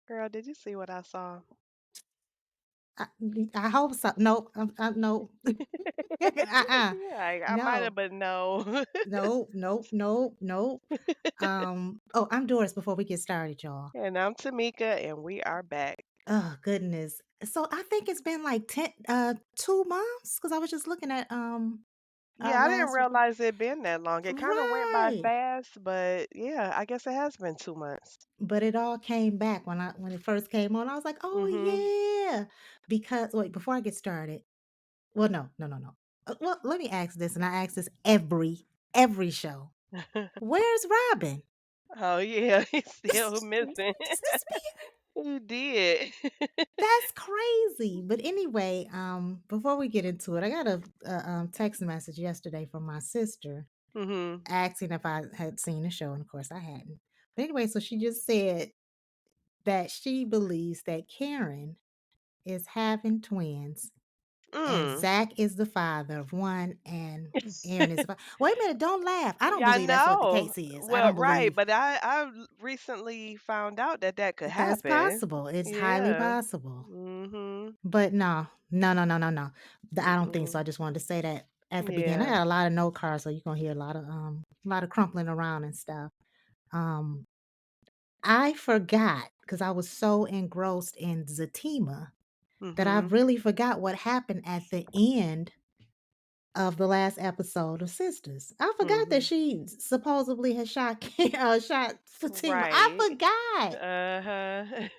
Girl, did you see what I saw? I I hope so. Nope, nope. Yeah, I might No. have, but no. Nope, nope, nope, nope. Oh, I'm Doris before we get started, y'all. And I'm Tamika, and we are back. Oh, goodness. So I think it's been like 2 months because I was just looking at our Yeah, I didn't last realize it been that long. It kind of went by right. fast, but yeah, I guess it has been 2 months. But it all came back when it first came on. I was like, "Oh Mhm. yeah." Because wait, before I get started. Well, no, no, no, no. Well, let me ask this, and I ask this every show. Where's Robin? Oh yeah, he's still Why missing. is this being He did. That's crazy. But anyway, before we get into it, I got a text message yesterday from my sister Mhm. asking if I had seen the show, and of course I hadn't. But anyway, so she just said that she believes that Karen is having twins, and Mm. Zach is the father of one, and Aaron is the father. Wait a minute, don't laugh. I don't Yeah, I believe that's what the know. case is. I Well, don't right, believe but I recently found out that that could that's happen. possible. It's highly Yeah. possible. Mhm. But no, no, no, no, no, no. I don't think so. Mm-mm. I just wanted to say that at the beginning. I Yeah. got a lot of note cards, so you're gonna hear a lot of crumpling around and stuff. Um, I forgot because I was so engrossed in Zatima that I Mhm. really forgot what happened at the end of the last episode of Sisters. I forgot that Mhm. she supposedly had shot Fatima. I Right. forgot. Uh-huh.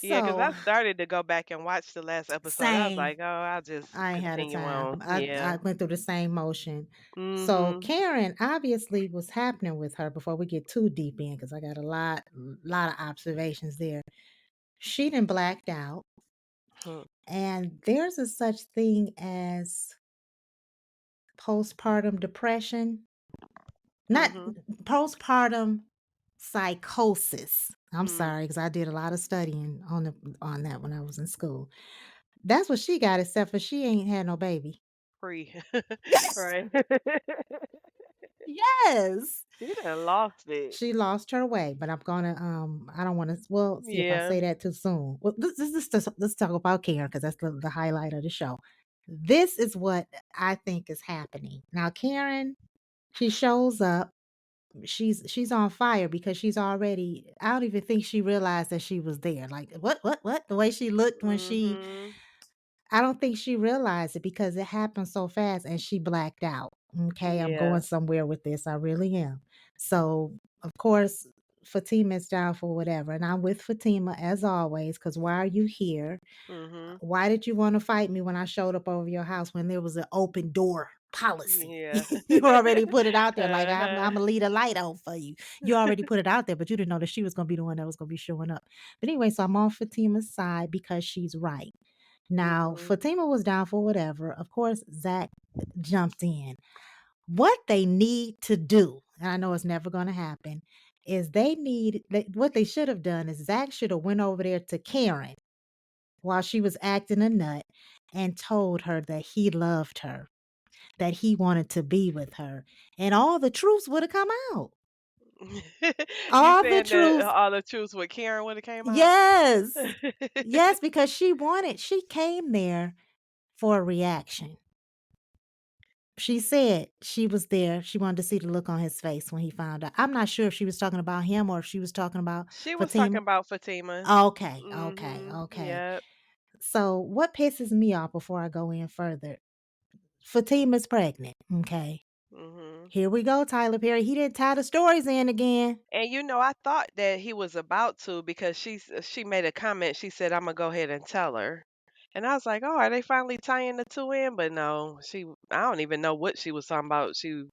Yeah, 'cause I So started to go back and watch the last episode. I was same. like, "Oh, I'll just I ain't had a continue time. on." I Yeah. went through the same motion. So Mhm. Karen obviously was happening with her before we get too deep in because I got a lot of observations there. She done blacked out, Hmm. and there's a such thing as postpartum depression, not Mhm. postpartum psychosis. I'm Mm. sorry because I did a lot of studying on that when I was in school. That's what she got, except for she ain't had no baby. Free. Yes, Right. yes. She done lost it. She lost her way, but I'm gonna, I don't wanna well, see if I Yeah. say that too soon. Well, let's talk about Karen because that's the highlight of the show. This is what I think is happening. Now Karen, she shows up, she's on fire because she's already I don't even think she realized that she was there. Like, what? The way she looked when she Mhm. I don't think she realized it because it happened so fast and she blacked out. Okay, I'm Yeah. going somewhere with this. I really am. So, of course, Fatima is down for whatever. And I'm with Fatima as always because why are you here? Mhm. Why did you want to fight me when I showed up over your house when there was an open door policy? Yeah. You already put it out there like I'm Uh-huh. gonna leave a light on for you. You already put it out there, but you didn't know that she was gonna be the one that was gonna be showing up. But anyway, so I'm on Fatima's side because she's right. Now, Mhm. Fatima was down for whatever. Of course, Zach jumped in. What they need to do, and I know it's never going to happen, is what they should have done is Zach should have went over there to Karen while she was acting a nut and told her that he loved her, that he wanted to be with her, and all the truths would have come out. You All the saying that truths. all the truths with Karen would have came out? Yes. Yes, because she came there for a reaction. She said she was there. She wanted to see the look on his face when he found out. I'm not sure if she was talking about him or if she was talking about She was talking Fatima. about Fatima. Okay, okay, Mhm. okay. Yep. So what pisses me off before I go in further? Fatima's pregnant. Okay. Mhm. Here we go, Tyler Perry. He didn't tie the stories in again. And I thought that he was about to because she made a comment. She said, "I'm gonna go ahead and tell her." And I was like, "Oh, are they finally tying the two in?" But no, I don't even know what she was talking about. She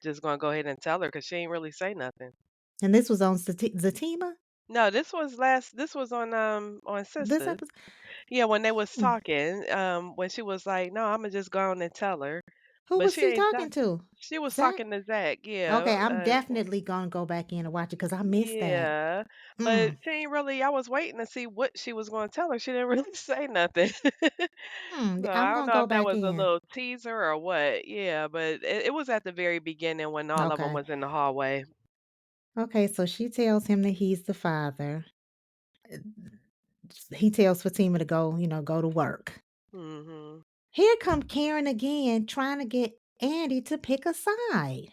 just gonna go ahead and tell her because she ain't really say nothing. And this was on Zatima? No, this was on This Sisters. episode? Yeah, when they was Hmm. talking, when she was like, "No, Imma just go on and tell her," Who but was she she ain't talking to? she was Zach? talking to Zach, Okay, yeah, I'm definitely gonna go back in and watch it because I missed that. yeah, but Mm, she ain't really I was waiting to see what she was gonna tell her, she didn't really say nothing. So, I I'm don't gonna know go if that back was a in. little teaser or what, yeah, but it was at the very beginning when all of them Okay. was in the hallway. Okay, so she tells him that he's the father. He tells Fatima to go, go to work. Mhm. Here come Karen again trying to get Andy to pick a side.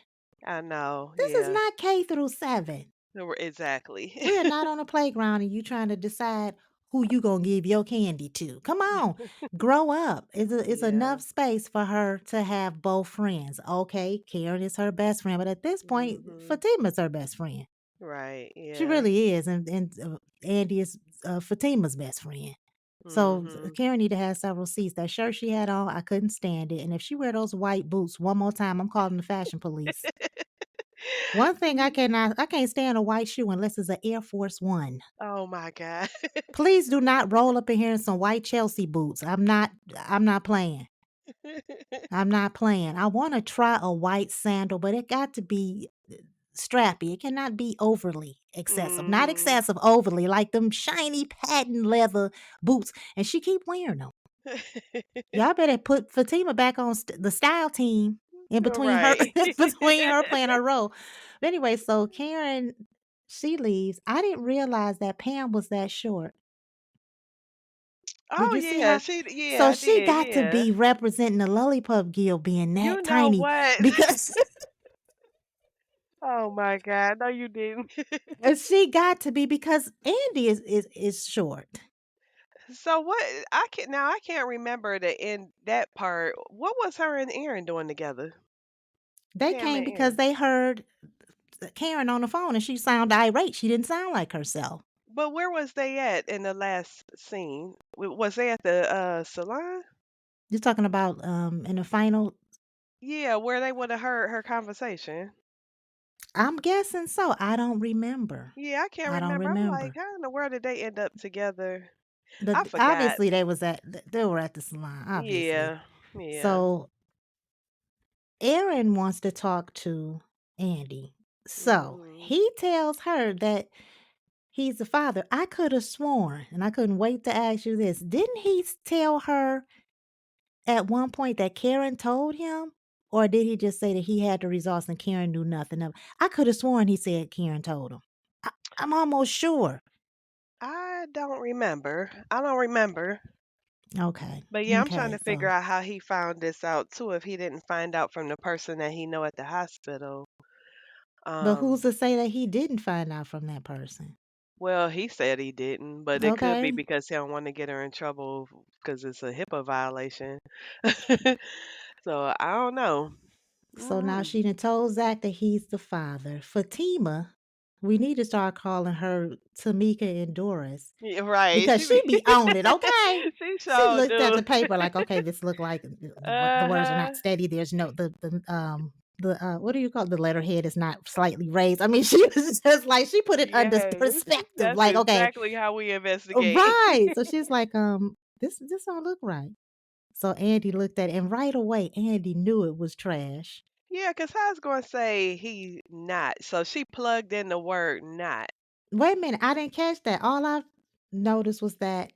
I know, This is yeah. not K through 7. Exactly. We are not on a playground and you trying to decide who you gonna give your candy to. Come on, grow up. It's Yeah. enough space for her to have both friends. Okay, Karen is her best friend, but at this point, Mhm. Fatima's her best friend. Right, She yeah. really is, and Andy is Fatima's best friend. So Mhm. Karen need to have several seats. That shirt she had on, I couldn't stand it. And if she wear those white boots one more time, I'm calling the fashion police. One thing I can't stand a white shoe unless it's an Air Force One. Oh my god. Please do not roll up in here in some white Chelsea boots. I'm not playing. I'm not playing. I want to try a white sandal, but it got to be strappy. It cannot be overly excessive. Not Mhm. excessive, overly, like them shiny patent leather boots. And she keep wearing them. Y'all better put Fatima back on the style team in between her Right. between her playing her role. But anyway, so Karen, she leaves. I didn't realize that Pam was that short. Did Oh, you see yeah, how? yeah, So I she did, got to yeah. be representing the Lollipop Guild being You that know tiny what? because Oh my god, no you didn't. she got to be because Andy is short. So what I can't remember the in that part. What was her and Aaron doing together? They Pam came and because Aaron. they heard Karen on the phone and she sounded irate. She didn't sound like herself. But where was they at in the last scene? Was they at the salon? You're talking about in the final. Yeah, where they would have heard her conversation. I'm guessing so. I don't remember. Yeah, I can't I don't remember. I'm like, remember. how in the world did they end up together? I The forgot. obviously they were at the salon, obviously. Yeah, yeah. So Aaron wants to talk to Andy. So Mhm. he tells her that he's the father. I could have sworn, and I couldn't wait to ask you this. Didn't he tell her at one point that Karen told him? Or did he just say that he had the results and Karen knew nothing of it? I could have sworn he said Karen told him. I'm almost sure. I don't remember. I don't remember. Okay. But yeah, I'm trying Okay. to figure So, out how he found this out too. If he didn't find out from the person that he know at the hospital. but who's Um, to say that he didn't find out from that person? well, he said he didn't, but it could be Okay. because he don't want to get her in trouble because it's a HIPAA violation. So I don't know. So now Mm. she done told Zach that he's the father. Fatima, we need to start calling her Tamika and Doris Yeah, right. because She be she be on it, okay? she She sure looked at do. the paper like, okay, this look like the words are Uh-huh. not steady. There's no the what do you call it? The letterhead is not slightly raised. I mean, she was just like she put it Yeah, under hey, perspective. that's Like, okay, exactly how we investigate. right. So she's like, this don't look right. So Andy looked at it, and right away, Andy knew it was trash. Yeah, 'cause how's gonna say he not? So she plugged in the word not. Wait a minute, I didn't catch that. All I noticed was that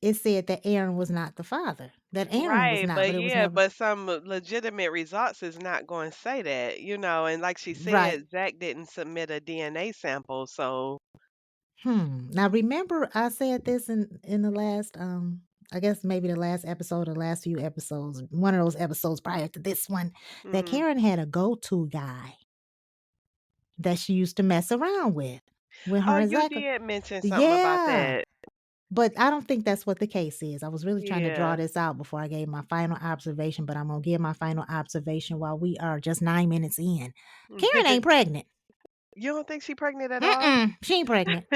it said that Aaron was not the father. That Aaron was Right, not, but but it was yeah, never but some legitimate results is not going to say that, and like she right. said, Zach didn't submit a DNA sample, so Now remember I said this in the last I guess maybe the last episode or last few episodes, one of those episodes prior to this one, that mhm. Karen had a go-to guy that she used to mess around with Oh, her and you Zach. did mention something about Yeah. that. But I don't think that's what the case is. I was really trying to draw Yeah. this out before I gave my final observation, but I'm gonna give my final observation while we are just 9 minutes in. Karen ain't pregnant. You don't think she pregnant at all? Mm-mm, she ain't pregnant.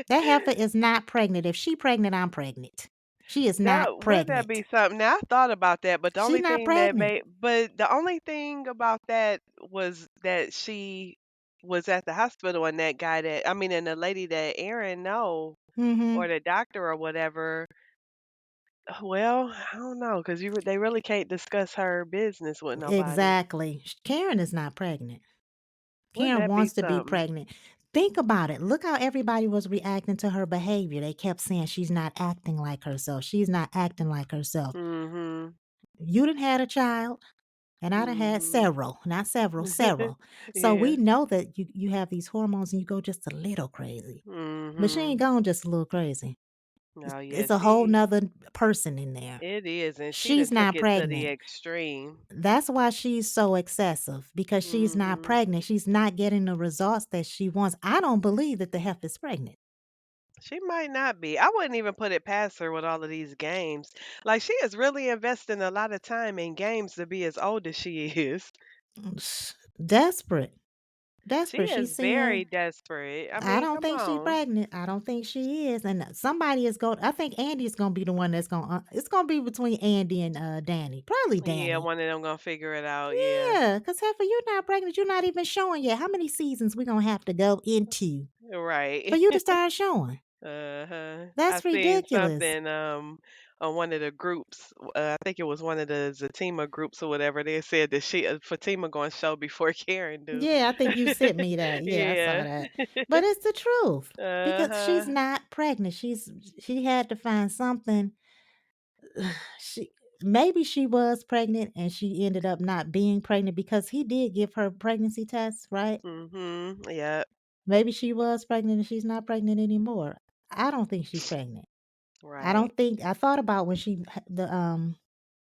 That heifer is not pregnant. If she pregnant, I'm pregnant. She is not Wouldn't that pregnant. be something? Now I thought about that, but She's not pregnant. the only thing about that was that she was at the hospital and that guy that I mean, and the lady that Aaron know or Mhm. the doctor or whatever. Well, I don't know because they really can't discuss her business with nobody. Exactly. Karen is not pregnant. Wouldn't Karen that be wants to be something? pregnant. Think about it. Look how everybody was reacting to her behavior. They kept saying she's not acting like herself. She's not acting like herself. Mhm. You didn't had a child. And I done had Mhm. several, not several, several. So we Yeah. know that you have these hormones and you go just a little crazy. But she ain't Mhm. gone just a little crazy. Oh, yeah, It's a whole she nother person in there. it is, and she done She's took not it to the pregnant. extreme. That's why she's so excessive because she's not Mhm. pregnant. She's not getting the results that she wants. I don't believe that the heifer is pregnant. She might not be. I wouldn't even put it past her with all of these games. Like, she is really investing a lot of time in games to be as old as she is. Desperate. She Desperate. is She's very seeing desperate. I I mean, don't come think she's on. pregnant. I don't think she is. And somebody is going I think Andy is going to be the one that's going it's going to be between Andy and Danny. Probably Yeah, Danny. one of them gonna figure it out, yeah. Yeah, cuz Heifer, you're not pregnant. You're not even showing yet. How many seasons we going to have to go into for Right. you to start showing? Uh-huh. I That's seen ridiculous. something, on one of the groups, I think it was one of the Zatima groups or whatever, they said that Fatima gonna show before Karen do. Yeah, I think you sent me that. Yeah, I saw Yeah. that. But it's the truth because she's Uh-huh. not pregnant. She had to find something. She maybe she was pregnant and she ended up not being pregnant because he did give her pregnancy tests, right? Mhm. Yeah. Maybe she was pregnant and she's not pregnant anymore. I don't think she's pregnant. I Right. don't think I thought about when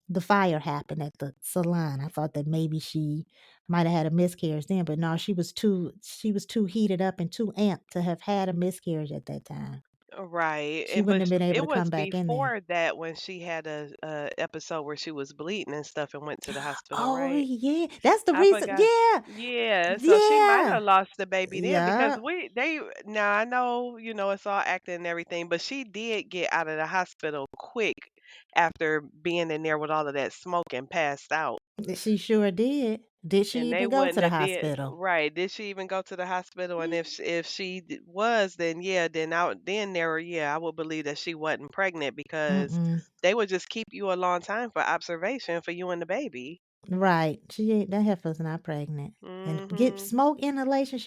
the fire happened at the salon. I thought that maybe she might have had a miscarriage then, but no, she was too heated up and too amped to have had a miscarriage at that time. Right. She And wouldn't have been able it to come was back in there. before that when she had a episode where she was bleeding and stuff and went to the hospital, Oh right? yeah, that's the I reason. forgot. Yeah, Yeah, so she might yeah, have lost the baby then because yeah. now I know, it's all acting and everything, but she did get out of the hospital quick after being in there with all of that smoke and passed out. She sure did. Did she And they even go to wouldn't the have did hospital? right. Did she even go to the hospital? And Mm, if was, then yeah, then there, yeah, I would believe that she wasn't pregnant because mm-mm. they would just keep you a long time for observation for you and the baby. Right. She ain't that heifer's not pregnant. And get Mhm. smoke inhalation.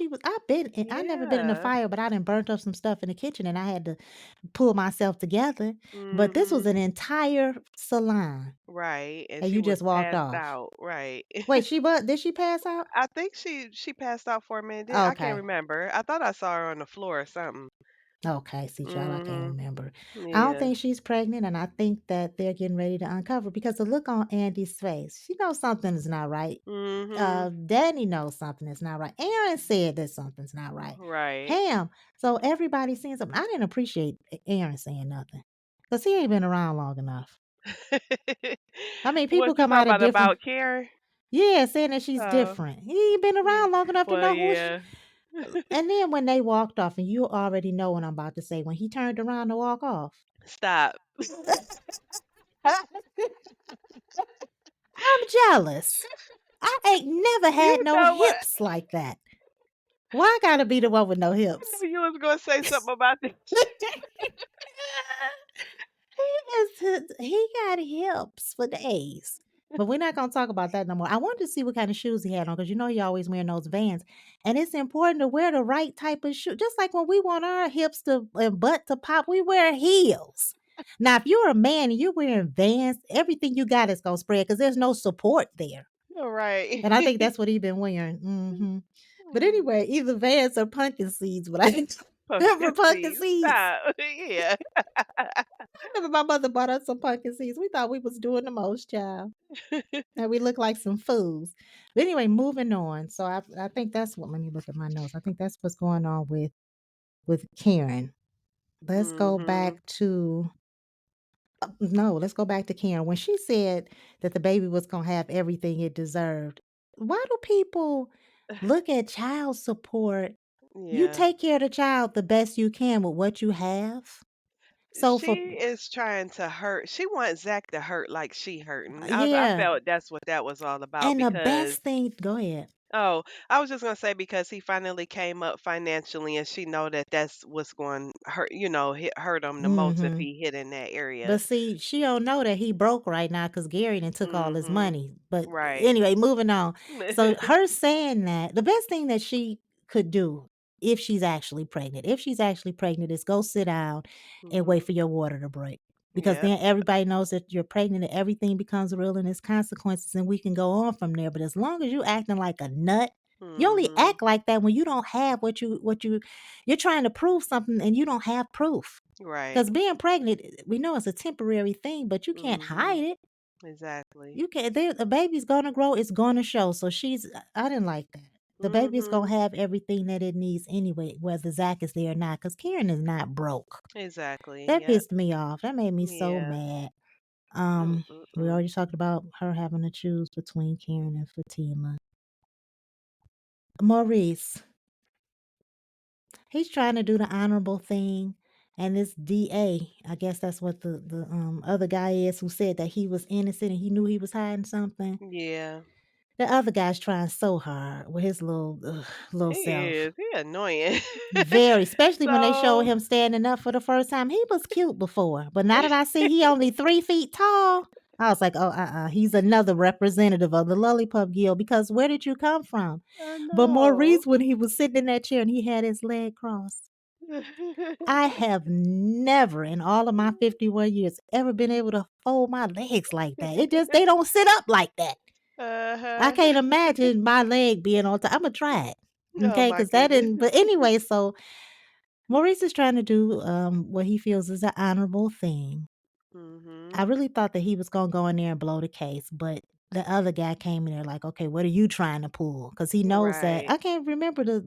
I never been in a Yeah. fire, but I done burnt up some stuff in the kitchen and I had to pull myself together. But this was Mhm. an entire salon Right, and and she you was just walked passed off. out, right. Wait, did she pass out? I think she passed out for a minute. I can't Okay. remember. I thought I saw her on the floor or something. Okay, see, child, I can't Mhm. remember. I don't Yeah. think she's pregnant, and I think that they're getting ready to uncover because the look on Andy's face, she knows something is not right. Mhm. Danny knows something is not right. Aaron said that something's not right. Right. Ham. So everybody's saying something. I didn't appreciate Aaron saying nothing because he ain't been around long enough. I mean, What people you come talking out of about different, Karen? yeah, saying that she's Oh, different. He ain't been yeah. around long enough to Well, know who she. yeah. And then when they walked off, and you already know what I'm about to say, when he turned around to walk off. Stop. I'm jealous. I ain't never had You no know what? hips like that. Why I gotta be the one with no I hips? knew you was gonna say something about this. He got hips for days. But we're not gonna talk about that no more. I wanted to see what kind of shoes he had on because you know he always wearing those Vans, and it's important to wear the right type of shoe. Just like when we want our hips to and butt to pop, we wear heels. Now, if you're a man and you're wearing Vans, everything you got is gonna spread because there's no support there. All right. And I think that's what he been wearing. But anyway, either Vans or pumpkin seeds. But I remember Pumpkin pumpkin seeds. seeds. Stop. Yeah. I remember my mother bought us some pumpkin seeds. We thought we was doing the most, child. And we looked like some fools. But anyway, moving on. So I think that's what let me look at my notes. I think that's what's going on with Karen. Let's go Mhm. back to no, let's go back to Karen. When she said that the baby was gonna have everything it deserved, why do people look at child support? You Yeah. take care of the child the best you can with what you have. So She for is trying to hurt. She wants Zach to hurt like she hurting. I yeah, felt that's what that was all about and the because best thing go ahead. oh, I was just gonna say because he finally came up financially, and she know that that's what's going hurt. Hurt him the most if Mhm. he hit in that area. But see, she don't know that he broke right now because Gary done took all his Mhm. money. But Right. anyway, moving on. So her saying that the best thing that she could do if she's actually pregnant is go sit down and wait Mhm. for your water to break. because Yep. then everybody knows that you're pregnant and everything becomes real and its consequences and we can go on from there. But as long as you acting like a nut, you only Mhm. act like that when you don't have you're trying to prove something and you don't have proof. Right. Because being pregnant, we know it's a temporary thing, but you can't hide Mhm. it. Exactly. You can't. The baby's gonna grow. It's gonna show. So I didn't like that. The baby's gonna Mhm. have everything that it needs anyway, whether Zach is there or not. Because Karen is not broke. Exactly. That Yep. pissed me off. That made me so Yeah. mad. We Mm-mm-mm. already talked about her having to choose between Karen and Fatima. Maurice, he's trying to do the honorable thing. And this DA, I guess that's what the other guy is who said that he was innocent and he knew he was hiding something. Yeah. The other guy's trying so hard with his little He self. is. He annoying. Very, especially when they showed So him standing up for the first time. He was cute before, but now that I see he only 3 feet tall, I was like, oh, he's another representative of the Lollipop Guild. Because where did you come from? I But know. Maurice, when he was sitting in that chair and he had his leg crossed, I have never in all of my 51 years ever been able to fold my legs like that. They don't sit up like that. I Uh-huh. can't imagine my leg being on top. Imma try it, Oh okay? my Because that goodness. didn't but anyway, so Maurice is trying to do, what he feels is an honorable thing. I Mhm. really thought that he was gonna go in there and blow the case, but the other guy came in there like, "Okay, what are you trying to pull?" Because he knows that Right. I can't remember the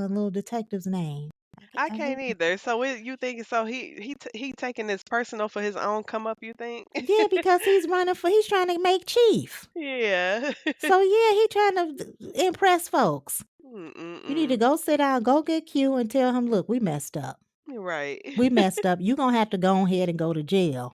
little detective's name. I I can't hate either. So you think so he taking this personal for his own come up, you think? Yeah, because he's trying to make chief. Yeah. So, yeah, he trying to impress folks. You need to Mm-mm-mm. go sit down, go get Q and tell him, "Look, we messed up. Right. We messed up. You gonna have to go ahead and go to jail."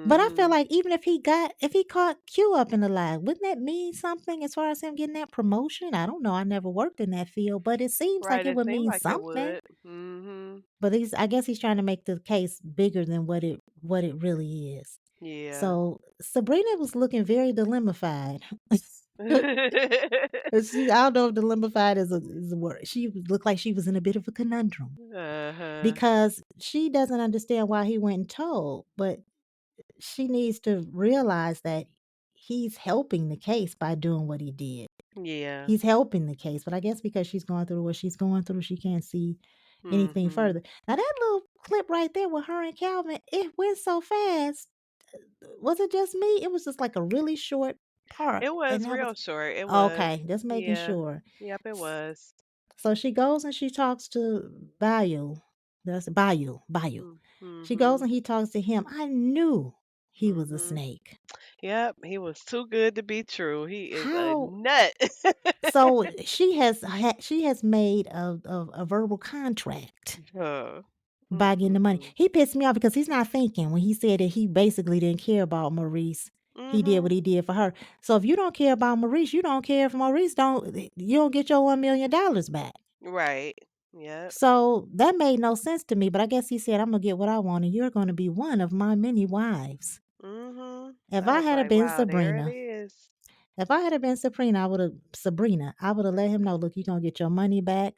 But I feel Mhm. like even if he caught Q up in the lie, wouldn't that mean something as far as him getting that promotion? I don't know. I never worked in that field, but it seems like Right, it it would seemed mean like it something. would. Mhm. But I guess he's trying to make the case bigger than what it really is. Yeah. So Sabrina was looking very dilemmified. I don't know if dilemmified is a word. She looked like she was in a bit of a conundrum Uh-huh. because she doesn't understand why he went and told, but she needs to realize that he's helping the case by doing what he did. Yeah. He's helping the case, but I guess because she's going through what she's going through, she can't see anything Mhm. further. Now that little clip right there with her and Calvin, it went so fast. Was it just me? It was just like a really short part, It and was that was real short, it was. okay. Just making Yeah. sure. Yep, it was. So she goes and she talks to Bayou. That's Bayou. Bayou. Mm, She goes mhm. and he talks to him. I knew he was a Mhm. snake. Yep, he was too good to be true. He is a How nut. so she has made a verbal contract Huh. by getting the money. Mm-mm-mm. He pissed me off because he's not thinking when he said that he basically didn't care about Maurice. He did what Mhm. he did for her. So if you don't care about Maurice, you don't care if Maurice you don't get your $1 million back. Right. Yep. So that made no sense to me, but I guess he said, I'm gonna get what I want, and you're gonna be one of my many wives. Mhm. If I I was had have like, been "Wow, there it Sabrina, is." if I had have been Sabrina, I would have let him know, look, you're gonna get your money back.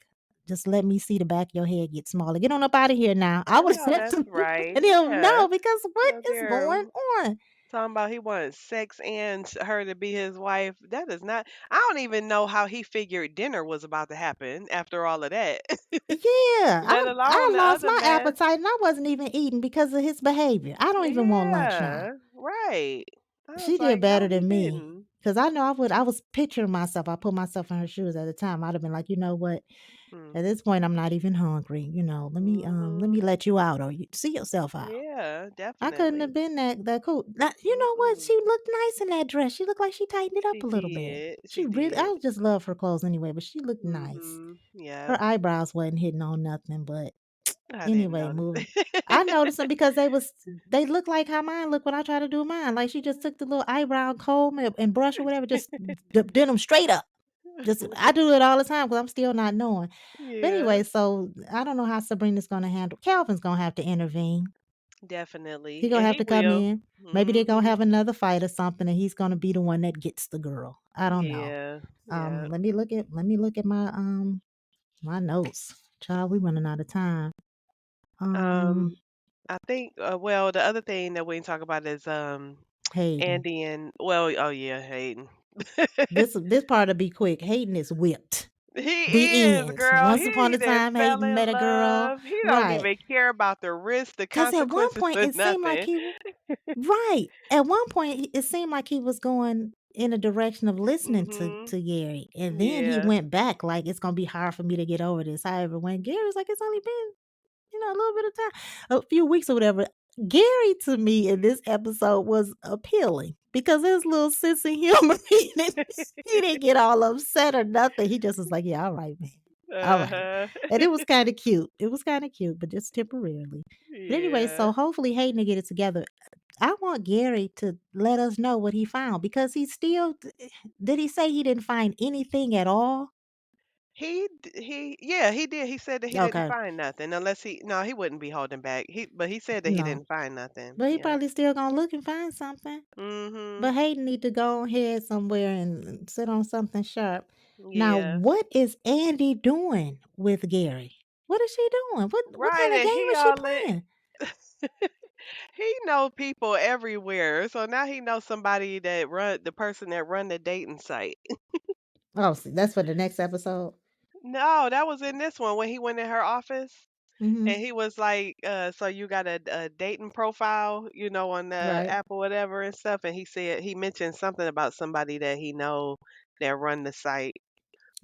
Just let me see the back of your head get smaller. Get on up out of here now. I I would have know let that's right. him Yeah. know because what Up is there going on? talking about he wanted sex and her to be his wife. That is not I don't even know how he figured dinner was about to happen after all of that. Yeah, Let I alone the lost other my mess. appetite and I wasn't even eating because of his behavior. I don't even want lunch now. Yeah. Right. I She was did like, "No, better he than me. didn't." Cause I know I was picturing myself. I put myself in her shoes at the time. I'd have been like, you know what? Mm. At this point, I'm not even hungry. Let me Mhm. let you out or you see yourself out. Yeah, I couldn't have definitely. been that cool. Now, you know what? Mm-mm. She looked nice in that dress. She looked like she tightened it up She a little bit. did. She She really I did. just love her clothes anyway, but she looked nice. Mhm. Yeah. Her eyebrows wasn't hitting on nothing, but I didn't anyway, notice. moving. I noticed them because they look like how mine look when I try to do mine. Like she just took the little eyebrow comb and brush or whatever, just did them straight up. Just I do it all the time because I'm still not knowing. But Yeah, anyway, so I don't know how Sabrina's gonna handle. Calvin's gonna have to intervene. He definitely. gonna And have he to come will. in. Maybe they're gonna Mhm. have another fight or something, and he's gonna be the one that gets the girl. I don't know. Yeah. Yeah. Let me look at my notes. Child, we running out of time. Um, I think, well, the other thing that we can talk about is Hayden. Andy and well, oh yeah, Hayden. This part'll be quick. Hayden is whipped. He The is, end. girl. Once upon He a done time, fell Hayden met in a girl. love. He don't Right. even care about the risk, the 'Cause at one consequences, point, or it seemed like nothing. he w right. At one point, it seemed like he was going in a direction of listening Mhm. to Gary, and then he Yeah. went back like, "It's gonna be hard for me to get over this." However, when Gary's like, "It's only been, a little bit of time, a few weeks or whatever." Gary to me in this episode was appealing because his little sense of humor, he didn't get all upset or nothing. He just was like, "Yeah, all right, man. All right." Uh-huh. And it was kinda cute. It was kinda cute, but just temporarily. But anyway, Yeah. so hopefully Hayden will get it together. I want Gary to let us know what he found because he still did he say he didn't find anything at all? Yeah, he did. He said that he didn't Okay. find nothing unless he no, he wouldn't be holding back. But he said that he No. didn't find nothing. But he Yeah. probably still gonna look and find something. Mhm. But Hayden need to go ahead somewhere and sit on something sharp. Now, Yeah. what is Andy doing with Gary? What is she doing? What Right, kind of and game he is she all in playing? he know people everywhere. So now he knows somebody that run the person that run the dating site. Oh, see, that's for the next episode. No, that was in this one when he went in her office Mhm. and he was like, so you got a dating profile, on the Right. app or whatever and stuff. And he mentioned something about somebody that he know that run the site.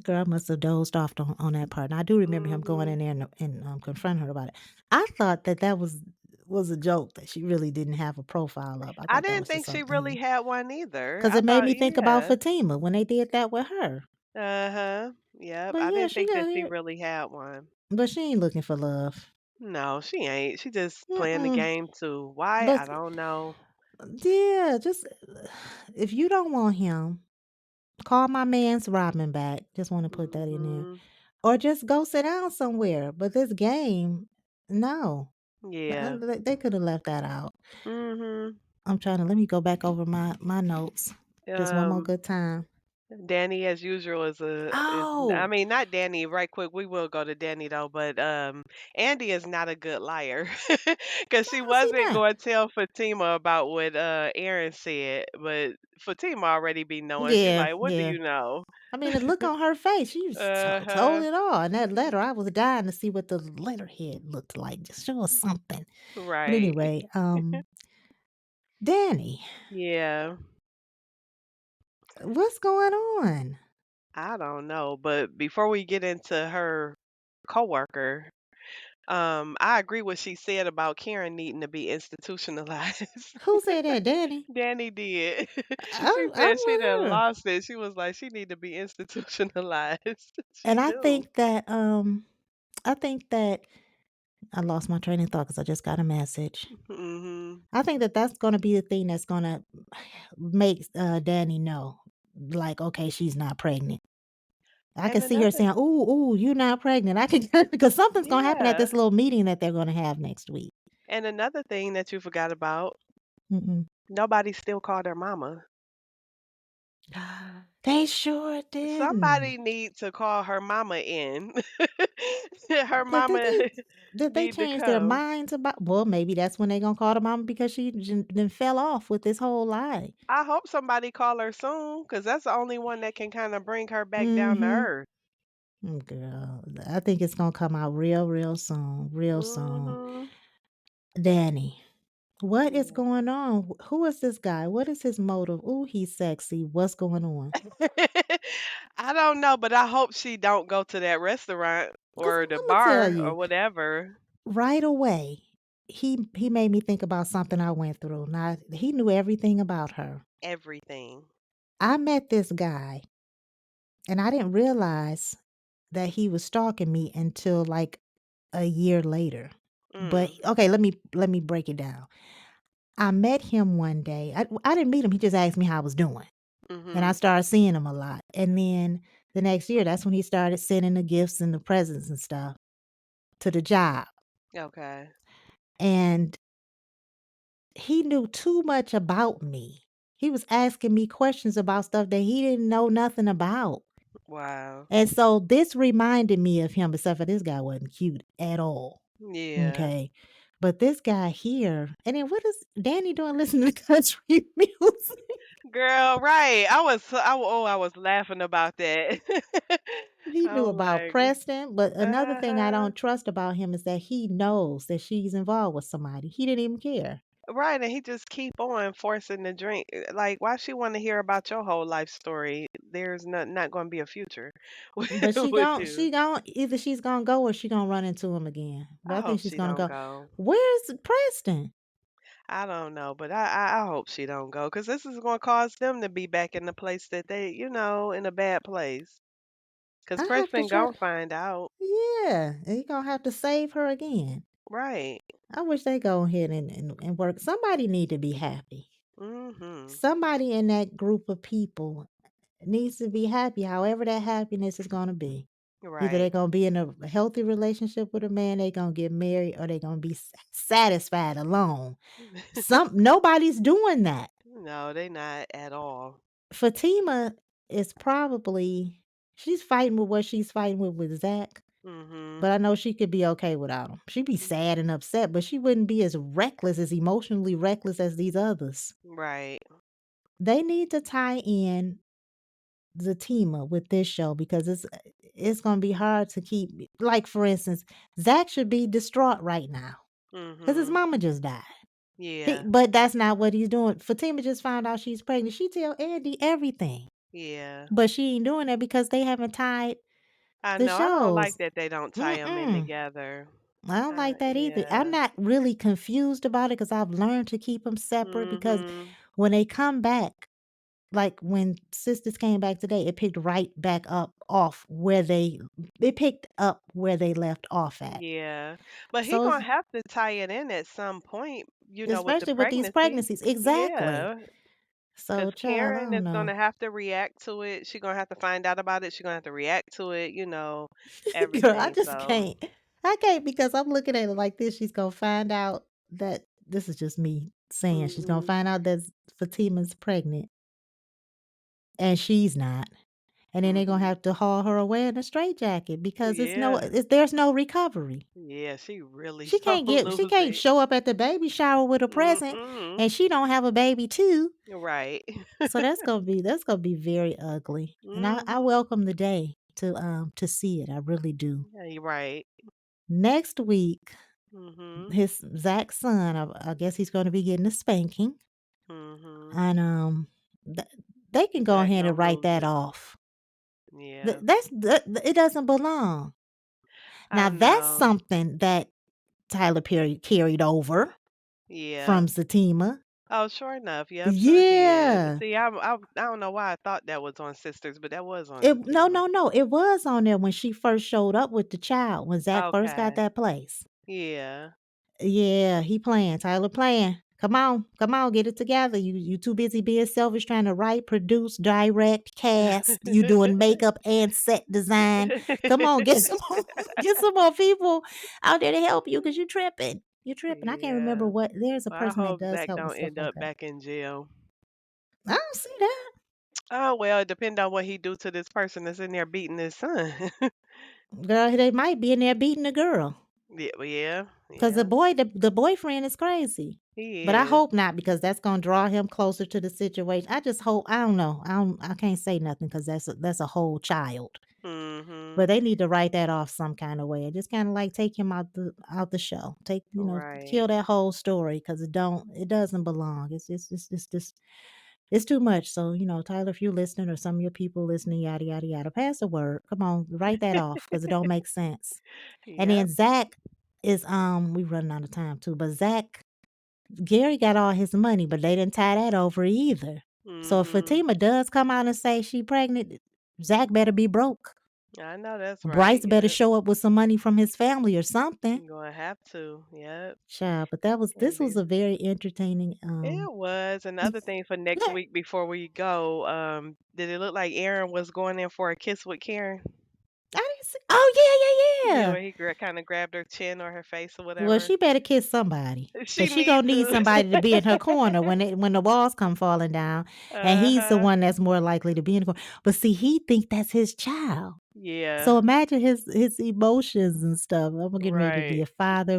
Girl, I must have dozed off on that part. And I do remember him going Mhm. in there and confronting her about it. I thought that was a joke that she really didn't have a profile up. I I thought that didn't was just think she something really had one either. because I it made thought, me think about yeah. Fatima when they did that with her. Uh-huh. Yep. But I yeah, didn't she think got that she here, really had one. but she ain't looking for love. No, she ain't. She just playing the Mm-mm. game too. Why? I But don't know. yeah, just if you don't want him, call my man's Robin back. Just want to put that in there. Mhm. Or just go sit down somewhere. But this game, no. Yeah. They could have left that out. Mhm. I'm trying to let me go back over my notes just one more Um, good time. Danny, as usual, is I Oh, mean, not Danny. Right quick, we will go to Danny though, but Andy is not a good liar because she how is he wasn't not? going to tell Fatima about what Aaron said, but Fatima already be knowing. She Yeah, like, what do yeah. you know? I mean, the look on her face, she was Uh told huh. it all. And that letter, I was dying to see what the letterhead looked like. Just show us something. But Right. anyway, Danny, Yeah. what's going on? I don't know, but before we get into her coworker, I agree what she said about Karen needing to be institutionalized. Who said that, Danny? Danny did. She I'm said she done with her. lost it. She was like, she need to be institutionalized. She And do. I think that I lost my train of thought because I just got a message. Mhm. I think that that's gonna be the thing that's gonna make, Danny know, like, okay, she's not pregnant. I can And see her another saying, "Ooh, ooh, you're not pregnant." I can because something's gonna happen at yeah. this little meeting that they're gonna have next week. And another thing that you forgot about, Mm-mm. nobody still called her mama. They sure didn't. Somebody need to call her mama in. Her Did did mama they did they need to change their come. minds about well, maybe that's when they gonna call the mama because she then fell off with this whole lie. I hope somebody call her soon, cause that's the only one that can kinda bring her back down to Mhm. earth. Girl, I think it's gonna come out real, real soon, real soon. Mhm. Danny, what is Yeah. going on? Who is this guy? What is his motive? Ooh, he's sexy. What's going on? I don't know, but I hope she don't go to that restaurant Because or the Imma tell bar or you, whatever. right away, he made me think about something I went through. Now, he knew everything about her. Everything. I met this guy, and I didn't realize that he was stalking me until, like, a year later. But Mm. okay, let me break it down. I met him one day. I didn't meet him, he just asked me how I was doing, and I Mhm. started seeing him a lot, and then the next year, that's when he started sending the gifts and the presents and stuff to the job, Okay. and he knew too much about me. He was asking me questions about stuff that he didn't know nothing about, Wow. and so this reminded me of him, except for this guy wasn't cute at all, Yeah. okay? But this guy here, and then what is Danny doing listening to country music? Girl, right. I was laughing about that. He knew I'm about like, Preston, but another thing I uh-huh. don't trust about him is that he knows that she's involved with somebody. He didn't even care. Right, and he just keep on forcing the drink. Like, why she want to hear about your whole life story? There's not going to be a future But with you. she gon' either she's gonna go or she gonna run into him again. I But I think hope she's she gonna don't go. go. Where's Preston? I don't know, but I hope she don't go because this is going to cause them to be back in the place that they, in a bad place. Because I have to Preston try. gonna find out. Yeah, and he gonna have to save her again. Right. I wish they go ahead and work. Somebody need to be happy. Mhm. Somebody in that group of people needs to be happy, however that happiness is gonna be. Either they're Right. gonna be in a healthy relationship with a man, they gonna get married, or they gonna be satisfied alone. Nobody's doing that. No, they not at all. Fatima is probably she's fighting with what she's fighting with Zach, Mhm. but I know she could be okay without him. She'd be sad and upset, but she wouldn't be as reckless, as emotionally reckless as these others. Right. They need to tie in Zatima with this show because it's gonna be hard to keep like for instance, Zach should be distraught right now because his Mhm. mama just died. Yeah. But that's not what he's doing. Fatima just found out she's pregnant. She tell Andy everything. Yeah. But she ain't doing that because they haven't tied I the know. I don't like shows. that they don't tie them in Mm-mm. together. I don't like that either. I'm Yeah. not really confused about it because I've learned to keep them separate because Mhm. when they come back, like when sisters came back today, it picked right back up off where it picked up where they left off at. Yeah. But he So gonna have to tie it in at some point, with the especially with these pregnancy. pregnancies. Exactly. Yeah. So Because child, I Karen don't is know. gonna have to react to it. She gonna have to find out about it. She gonna have to react to it. Girl, I Everything. just So. can't. I can't because I'm looking at it like this. She's gonna find out that this is just me saying she's gonna Mhm. find out that Fatima's pregnant and she's not. And then they're gonna Mhm. have to haul her away in a straitjacket because Yeah. there's no recovery. Yeah. She really She gonna lose can't it. show up at the baby shower with a present Mm-mm. and she don't have a baby too. Right. So that's gonna be very ugly. And I Mhm. welcome the day to see it. I really do. Yeah, you're right. Next week, Mhm. his Zach's son, I guess he's gonna be getting a spanking. Mhm. And th- they can go Zach ahead and gonna write lose that it. off. Yeah. It doesn't belong. I Now that's know. something that Tyler Perry carried over Yeah. from Zatima. Oh, sure enough. Yep, sure did. Yeah. See, I don't know why I thought that was on Sisters, but that was on Fatima. No. It was on there when she first showed up with the child, when Zach first got Okay. that place. Yeah. Yeah, he playing. Tyler playing. Come on, get it together. You too busy being selfish trying to write, produce, direct, cast. You doing makeup and set design. Come on, get some more, get some more people out there to help you because you tripping. You tripping. I can't remember Yeah. what. There's a Well, I person that hope does Zach help with don't stuff end like up that. back in jail. I don't see that. Oh, well, it depends on what he do to this person that's in there beating his son. Girl, they might be in there beating the girl. Yeah, well, yeah, 'Cause yeah. the boyfriend is crazy. He But I is. hope not because that's gonna draw him closer to the situation. I just hope I don't know. I can't say nothing because that's a whole child. Mhm. But they need to write that off some kind of way and just kinda like take him out the show. Take Right. kill that whole story because it doesn't belong. It's just it's too much. So, Tyler, if you're listening or some of your people listening, yada yada yada, pass the word. Come on, write that off because it don't make sense. And then Yep. Zach is we running out of time too, but Zach Gary got all his money, but they didn't tie that over either. So if Mhm. Fatima does come out and say she pregnant, Zach better be broke. I know that's right. Bryce better Yep. show up with some money from his family or something. You gonna have to. Yep. Child, but Can't this be. was a very entertaining It was. Another thing for next yeah, week before we go, did it look like Aaron was going in for a kiss with Karen? I didn't see. Oh Yeah, yeah. where he kind of grabbed her chin or her face or Well, whatever. she better kiss somebody. She Cause she need gonna need to. somebody to be in her corner when the walls come falling down, and he's the Uh-huh. one that's more likely to be in the corner. But see, he think that's his child. Yeah. So imagine his emotions and stuff. I'm getting ready to be Right. a father.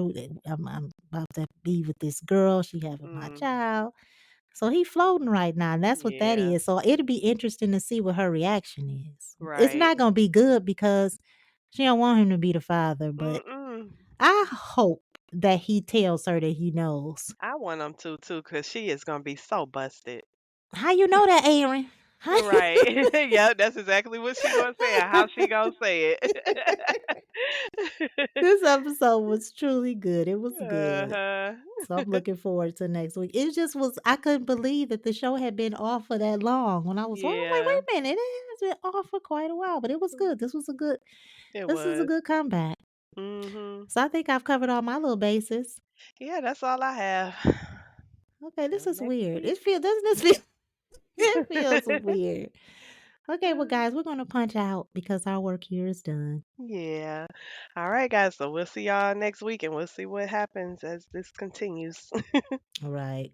I'm about to be with this girl. She having my Mhm. child. So he floating right now, and that's what that Yeah. is. So it'll be interesting to see what her reaction is. It's Right. not gonna be good because she don't want him to be the father, but Mm-mm. I hope that he tells her that he knows. I want them to too, cause she is gonna be so busted. How you know that, Aaron? How you Right. Yep, that's exactly what she gonna say and how she gonna say it. This episode was truly good. It was good. Uh-huh. So I'm looking forward to next week. It just was I couldn't believe that the show had been off for that long. When I was on, I'm like, Yeah. wait a minute, it has been off for quite a while, but it was good. It This is a was. good comeback. Mhm. So I think I've covered all my little bases. Yeah, that's all I have. Okay, this Till is next weird. week. Doesn't this feel it feels weird. Okay, well guys, we're gonna punch out because our work here is done. Yeah. All right, guys. So we'll see y'all next week and we'll see what happens as this continues. All right.